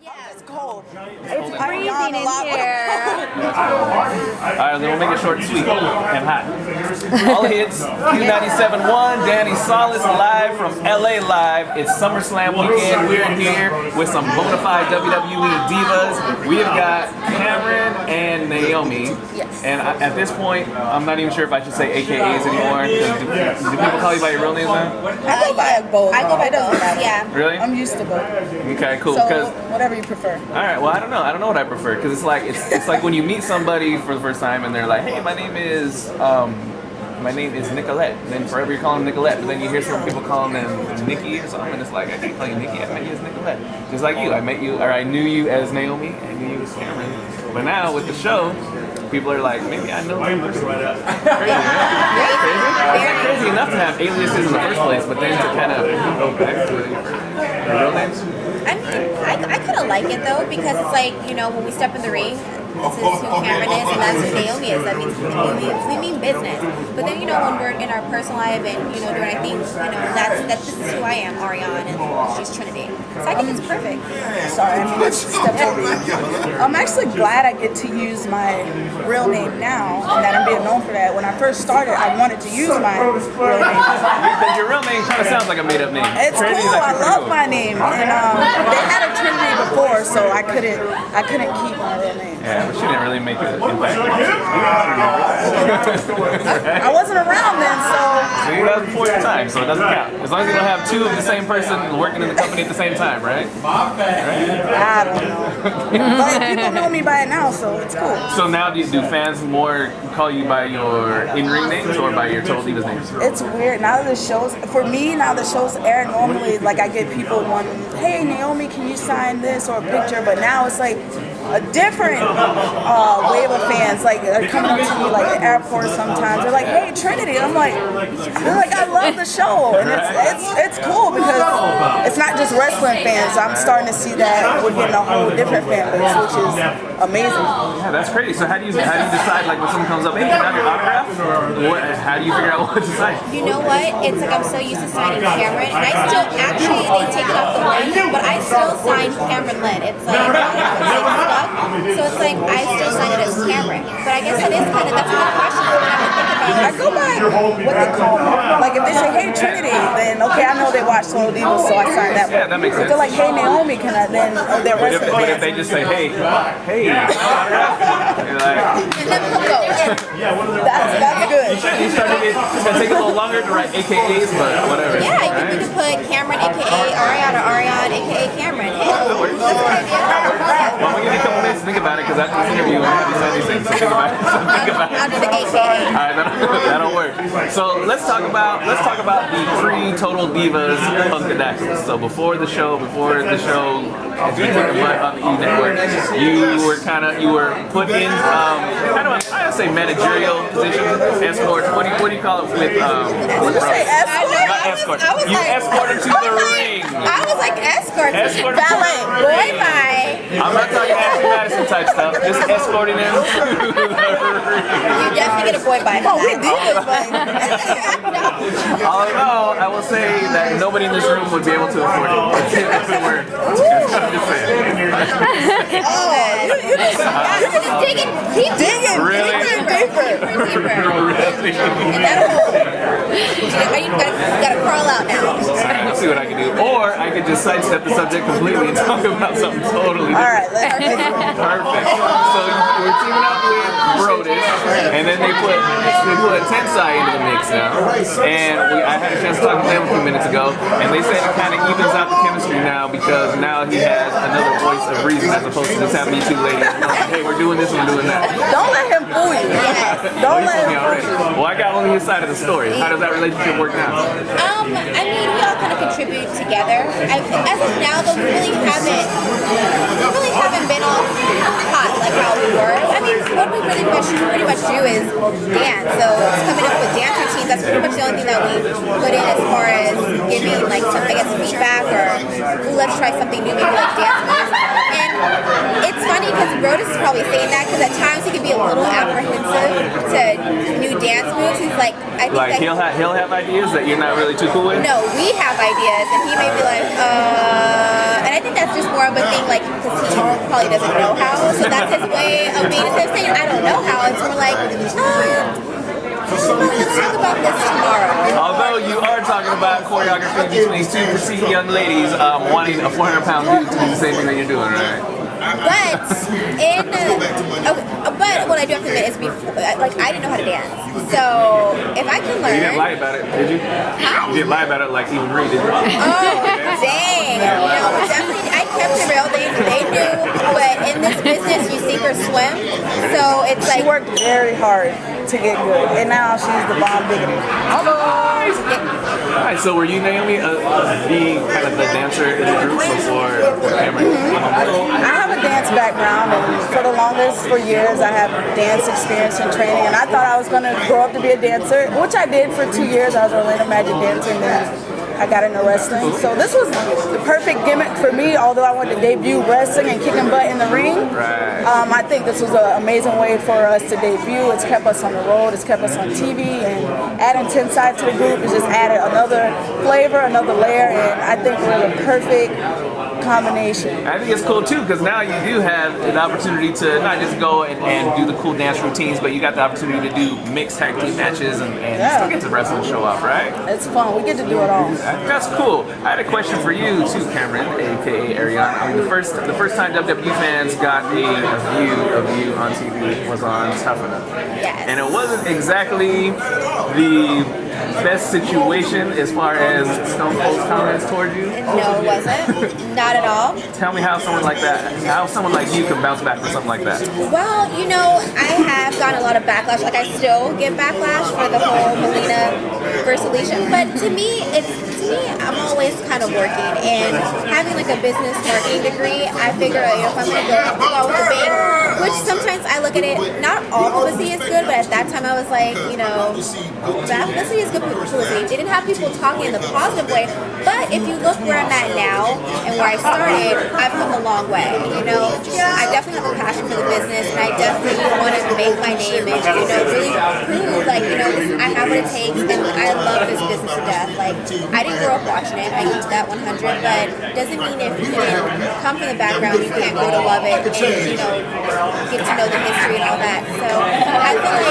It's cold. It's freezing in here. Alright, then we'll make it short and sweet and hot. All hits, Q97.1, Danny Solis live from LA Live. It's SummerSlam weekend. We're in here with some bona fide WWE divas. We've got Cameron and Naomi. Yes. And at this point, I'm not even sure if I should say AKAs anymore. Do people call you by your real names now? I go by both. I go by doesn't both, matter. yeah. Really? I'm used to both. Okay, cool. So whatever you prefer. All right. Well, I don't know. I don't know what I prefer because it's like when you meet somebody for the first time and they're like, "Hey, my name is Nicolette." And then forever you're calling them Nicolette, but then you hear some people calling them Nikki or something, and it's like, I can't call you Nikki. I met you as Nicolette. Just like you, I knew you as Naomi, I knew you as Cameron. But now with the show, people are like, maybe I know you person. Crazy. It's not crazy enough to have aliases in the first place, but then to kind of go back to your real names. I mean, I kind of like it though because it's like, you know, when we step in the ring, this is who Cameron is and that's who Naomi is. That means we mean business. But then, you know, when we're in our personal life and, you know, doing our things, you know, this is who I am, Ariane, and she's Trinity. So I think it's perfect. Sorry, I mean, I stepped over you. I'm actually glad I get to use my real name now and that I'm being known for that. When I first started, I wanted to use my real name. But your real name kind of sounds like a made-up name. It's Trinity's cool. I actually love pretty my name, and they had a Trinity before, so I couldn't keep my real name. Yeah, but she didn't really make an impact. I wasn't around then, so. So that was before your time, so it doesn't count. As long as you don't have two of the same person working in the company at the same time, right? I don't know. But people know me by it now, so it's cool. So now do fans more call you by your in-ring names or by your Total Divas names? It's weird. Now the shows, for me, now the shows air, normally, like I get people wanting, hey, Naomi, can you sign this or a picture? But now it's like a different wave of fans, like are coming up to me like at the airport sometimes. They're like, hey, Trinity. And I'm like, I love the show. And it's cool because it's not just wrestling fans. I'm starting to see that we're getting a whole different fan base, which is amazing. Yeah, that's crazy. So how do you decide, like, when someone comes up, hey, can I have your autograph? How do you figure out what to sign? You know what? It's like I'm so used to signing Cameron, and I still actually they take it off the lid, but I still sign Cameron lid. It's like stuck, so it's like I still sign it as Cameron. But I guess that's a good question. I go by what they call me. Like if they say, hey, Trinity, then okay, I know they watch Total Divas, so I sign that. Yeah, that makes sense. If they're like, hey, Naomi, can I then? Oh, they're wrestling But fans. if they just say, hey, you're like, That's good. it's gonna take a little longer to write AKAs, but whatever. Yeah, you can put Cameron, aka Ariane, or Ariane, aka Cameron. Hey, that's a good idea. Well, I'm gonna give you a couple minutes to think about it because after this interview, I'm gonna decide these things. So think about it. I'll do the AKA. All right, that'll work. So let's talk about the pre-Total Divas Punkadactyls. So before the show, as you took a butt on the E Network, you were put in kind of I would say managerial position, escort. What do you call it with Did you say escort? Not escort. You escorted to the ring. I was like escort. Escort. Ballet. Boy, bye. I'm not talking Ashley Madison type stuff. Just escorting them to the ring. You definitely get a boy bye. Oh, we did this thing. Although I will say that nobody in this room would be able to afford it. I'm just saying. You just digging, keep digging, Really? deeper. Really? And that'll hold. You gotta crawl out now. Let's see what I can do. Or I could just sidestep the subject completely and talk about something totally different. All right, let's Perfect. So we're teaming up with Brodus, and then they put Tensai into the mix now. And I had a chance to talk to them a few minutes ago, and they said it kind of evens out the chemistry now because now he has another voice of reason as opposed to just having you two ladies. Hey, we're doing this, we're doing that. Don't let him fool you. Don't let him fool you. Well, I got only his side of the story. How does that relationship work now? I mean, we all kind of contribute together. As of now, though, we really haven't been all hot like how we were. I mean, what we pretty much do is dance. So it's coming up with dance routines. That's pretty much the only thing that we put in as far as giving like some, I guess, feedback or let's try something new, maybe like dance moves. And It's funny because Brodus is probably saying that because at times he can be a little apprehensive to new dance moves. He's like, I think Like that he'll have ideas that you're not really too cool with. no, we have ideas, and he may be like, and I think that's just more of a thing, like, because he probably doesn't know how, so that's his way of being, instead of saying, I don't know how, it's more like, let's talk about this tomorrow. Although you are talking about choreography between two petite young ladies wanting a 400-pound dude to do the same thing that you're doing, right? But but what I do have to admit is before, like, I didn't know how to dance. So if I can learn, You didn't lie about it, did you? You didn't lie about it like even Reed, did you? oh dang! No, definitely. I kept it real. They knew, but in this business, you sink or swim. So it's She like worked very hard to get good, and now she's the bomb diggity. Alright, so were you, Naomi, being kind of the dancer in the group before Cameron came on board? I have a dance background, and for the longest, for years, I have dance experience and training, and I thought I was going to grow up to be a dancer, which I did for 2 years. I was an Orlando Magic dancer, and then I got into wrestling. So this was the perfect gimmick for me, although I wanted to debut wrestling and kicking butt in the ring. Right. I think this was an amazing way for us to debut. It's kept us on the road, it's kept us on TV, and adding 10 side to the group has just added another flavor, another layer, and I think we're the perfect combination. I think it's cool too because now you do have an opportunity to not just go and do the cool dance routines, but you got the opportunity to do mixed tag team matches and still get to wrestle and show off, right? It's fun. We get to do it all. That's cool. I had a question for you too, Cameron, aka Ariana. I mean, the first time WWE fans got a view of you on TV was on Tough Enough. yes. And it wasn't exactly the best situation as far as Stone Cold's comments towards you. No, it wasn't. Not at all. Tell me how someone like you can bounce back from something like that. Well, I have gotten a lot of backlash. Like, I still get backlash for the whole Melina versus Alicia. But to me, I'm always kind of working. And having, like, a business marketing degree, I figure, if I'm going to go with the big, which sometimes I look at it, not all publicity is good, but at that time I was like, bad publicity is good publicity. They didn't have people talking in the positive way. But if you look where I'm at now and where I started, I've come a long way. I definitely have a passion for the business, and I definitely want to make my name and, really prove, like, I have what it takes, and I love this business to death. Like, I didn't grow up watching it, I keep that 100, but it doesn't mean if you didn't come from the background, you can't grow to love it and, get to know the history and all that. So I feel like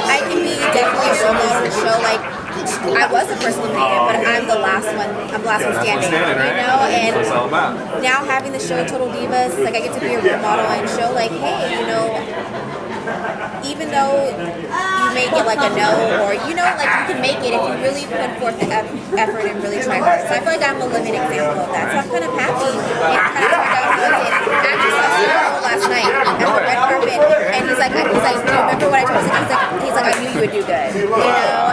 I can be definitely a role model to show, like, I was the first eliminated, but I'm the last one. I'm the last one standing. Right? And that's what it's all about. now having the show Total Divas, like, I get to be a role model and show, like, hey, even though you may get like a no, or like, you can make it if you really put forth the effort and really try hard. So I feel like I'm a living example of that. So I'm kind of happy it kind of turned out how it did. I actually saw Steve last night at the red carpet, and he's like, do you remember what I told you? He's like, I knew you would do good,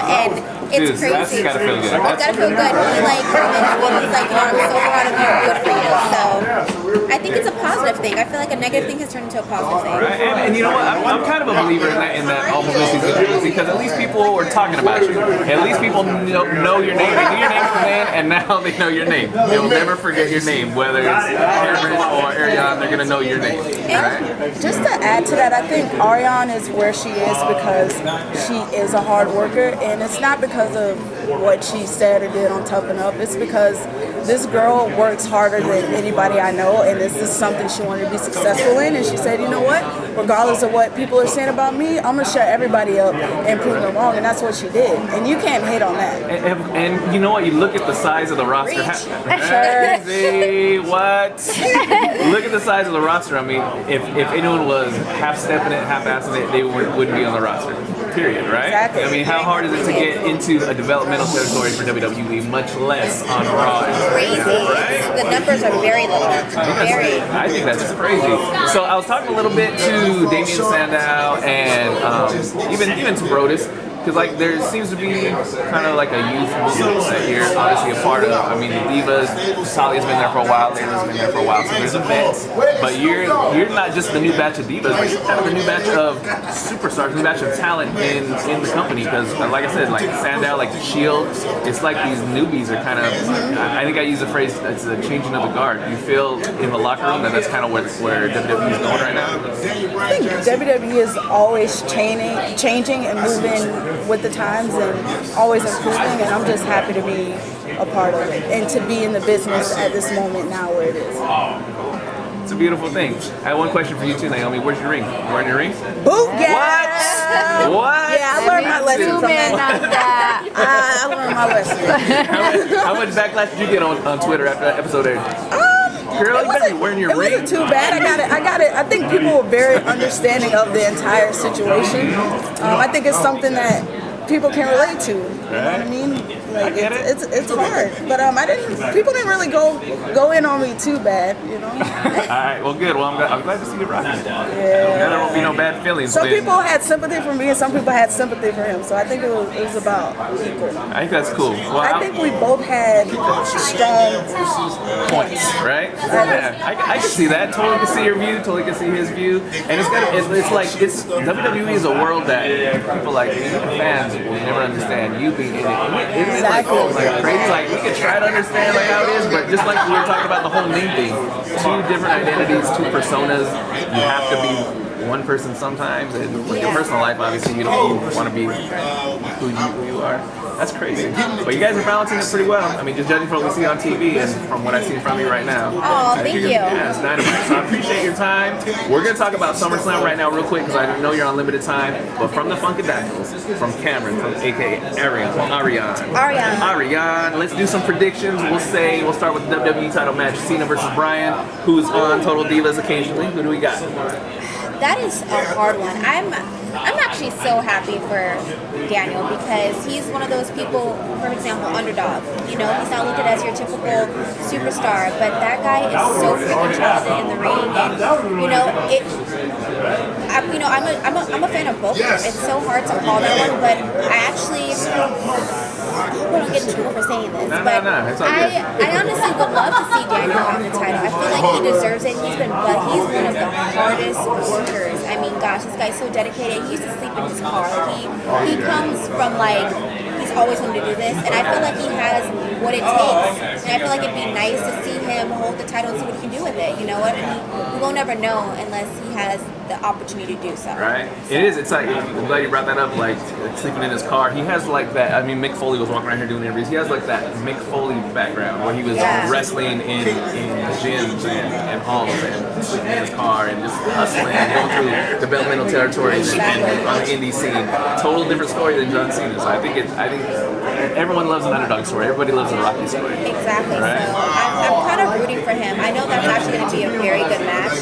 and it's Dude, crazy. that's gotta feel good. It's gotta feel good. He like commended me. He's like, I'm so proud of you. Good for you. So I think it's a positive thing. I feel like a negative thing has turned into a positive thing. Right? And you know what? I'm kind of a believer in that all publicity is good because at least people were talking about you. At least people know your name. They knew your name from then, and now they know your name. They'll never forget your name, whether it's Cameron or Ariane. They're gonna know your name. Right? Just to add to that, I think Ariane is where she is because she is a hard worker, and it's not because of what she said or did on Toughen Up. It's because this girl works harder than anybody I know, and this is something she wanted to be successful in, and she said, you know what, regardless of what people are saying about me, I'm going to shut everybody up and prove them wrong, and that's what she did, and you can't hate on that. And you know what, you look at the size of the roster. Crazy, what? Look at the size of the roster. I mean, if anyone was half-stepping it, half-assing it, they wouldn't be on the roster. Period, right? Exactly. I mean, how hard is it to get into a developmental territory for WWE, much less on Raw? Crazy. Right? The numbers are very little. Very. I think that's crazy. So I was talking a little bit to Damian Sandow and even to Brodus. because like there seems to be kind of like a youth movement that you're obviously a part of. I mean, the Divas, Talia's been there for a while, Layla's been there for a while, so there's events. But you're not just the new batch of Divas, you're kind of the new batch of superstars, new batch of talent in the company. Because like I said, like Sandow, like the Shield, it's like these newbies are kind of. I think I use the phrase it's a changing of the guard. You feel in the locker room that that's kind of where WWE is going right now. I think WWE is always changing and moving with the times and always improving, and I'm just happy to be a part of it and to be in the business at this moment now where it is. It's a beautiful thing. I have one question for you too, Naomi. Where's your ring? You wearing your ring? Boot gas! What? Yeah, I learned my lesson from that. I learned my lesson. How much backlash did you get on Twitter after that episode aired? Girl, you better be wearing your ring. It wasn't too bad. I got it. I think people were very understanding of the entire situation. I think it's something that people can relate to. You know what I mean? Like it's hard, but people didn't really go in on me too bad, you know. All right, well, good. Well, I'm glad to see you rocking. Yeah. There won't be no bad feelings. Some people had sympathy for me, and some people had sympathy for him. So I think it was about equal. I think that's cool. Well, I think we both had strong points, right? Yeah, I can see that. Totally can see your view. Totally can see his view. And it's like WWE is a world that people like fans will never understand. You being in it. Isn't it like crazy? Like we could try to understand like how it is, but just like we were talking about the whole name thing, two different identities, two personas. You have to be one person sometimes, and with your personal life, obviously, you want to be who you are. That's crazy. But you guys are balancing it pretty well. I mean, just judging from what we see on TV and from what I see from you right now. Oh, thank you. Yeah, it's dynamite. So I appreciate your time. We're going to talk about SummerSlam right now real quick because I know you're on limited time. But from the Funkadactyls, from Cameron, from a.k.a. Ariane, let's do some predictions. We'll start with the WWE title match, Cena versus Bryan, who's on Total Divas occasionally. Who do we got? That is a hard one. I'm actually so happy for Daniel because he's one of those people, for example, underdog. You know, he's not looked at as your typical superstar, but that guy is so freaking talented in the ring, and I'm a fan of both. It's so hard to call that one, but I actually. I hope I don't get in trouble for saying this, but I honestly would love to see Daniel on the title. I feel like he deserves it. He's one of the hardest workers. I mean, gosh, this guy's so dedicated. He used to sleep in his car. He comes from he's always wanted to do this, and I feel like he has what it takes. And I feel like it'd be nice to see him hold the title and see what he can do with it. You know what? We won't ever know unless he has the opportunity to do so. Right. It is. It's like, I'm glad you brought that up, like sleeping in his car. He has like that. I mean, Mick Foley was walking around here doing interviews. He has like that Mick Foley background where he was wrestling in gyms and halls and sleeping in his car and just hustling and going through developmental territories and on the indie scene. Total different story than John Cena. So I think everyone loves an underdog story. Everybody loves a Rocky story. Exactly. Right? So I'm kind of rooting for him. I know that's actually going to be a very good match.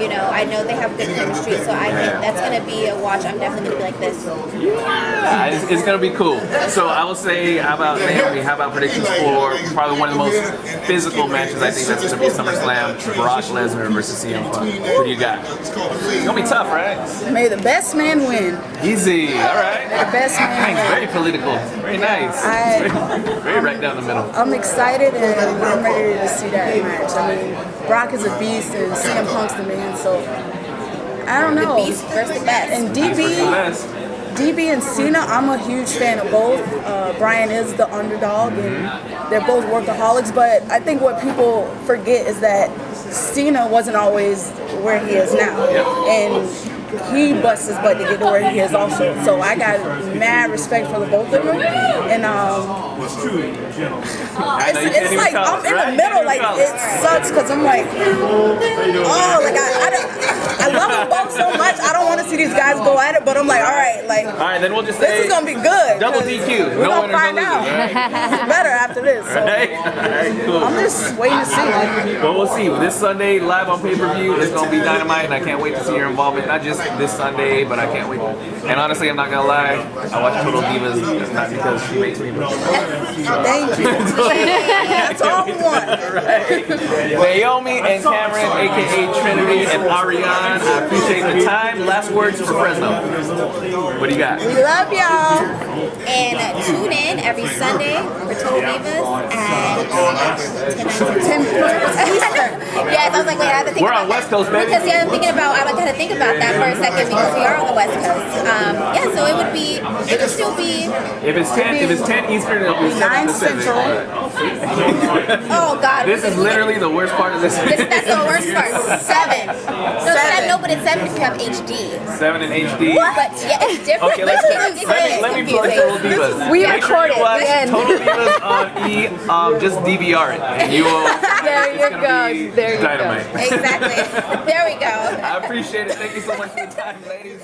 You know, I know they have good chemistry, so I think that's going to be a watch. I'm definitely going to be like this. Yeah, it's going to be cool. So I will say, how about Naomi? How about predictions for probably one of the most physical matches? I think that's going to be SummerSlam, Brock Lesnar versus CM Punk. What do you got? It's going to be tough, right? May the best man win. Easy. All right. May the best man win. Very political. Very nice. Very right down the middle. I'm excited and I'm ready to see that match. I mean, Brock is a beast and CM Punk's the man, so I don't know. The beast versus the best. And DB and Cena, I'm a huge fan of both. Bryan is the underdog and they're both workaholics, but I think what people forget is that Cena wasn't always where he is now. And he busts his butt to get to where he is also. So I got mad respect for the both of them. And it's like I'm in the middle. Like it sucks because I'm like, I love them both so much. I don't want to see these guys go at it, but I'm like, all right, then we'll just say this is gonna be good. Double DQ. We're gonna find out. It's better after this. So. All right, cool. I'm just waiting to see. Well, we'll see. This Sunday, live on pay-per-view, it's gonna be dynamite, and I can't wait to see your involvement. Not just this Sunday, but I can't wait. And honestly, I'm not gonna lie, I watch Total Divas not because she makes me, but Thank you. That's all we want. Naomi and Cameron, aka Trinity and Ariane, I appreciate the time. Last words for Fresno. What do you got? We love y'all. And tune in every Sunday for Total Divas at 10 Yes, I was like, wait, I have to think We're about on West that. Coast, baby. Because yeah, I'm thinking about, I gotta think about that for a second because we are on the West Coast. Yeah, so it would still be. If it's 10 Eastern, it'll be 7 9 Pacific. Central. Oh God. This is literally the worst part of this. That's the worst part. 7. No, but it's 7 if you have HD. 7 in HD. But yeah, it's different. Okay, let me plug Total Divas. We Make sure recorded you watch the end. Total Divas on E. Just DVR it, and you will. There you go. There you go. Dynamite. Exactly. There we go. I appreciate it. Thank you so much for the time, ladies.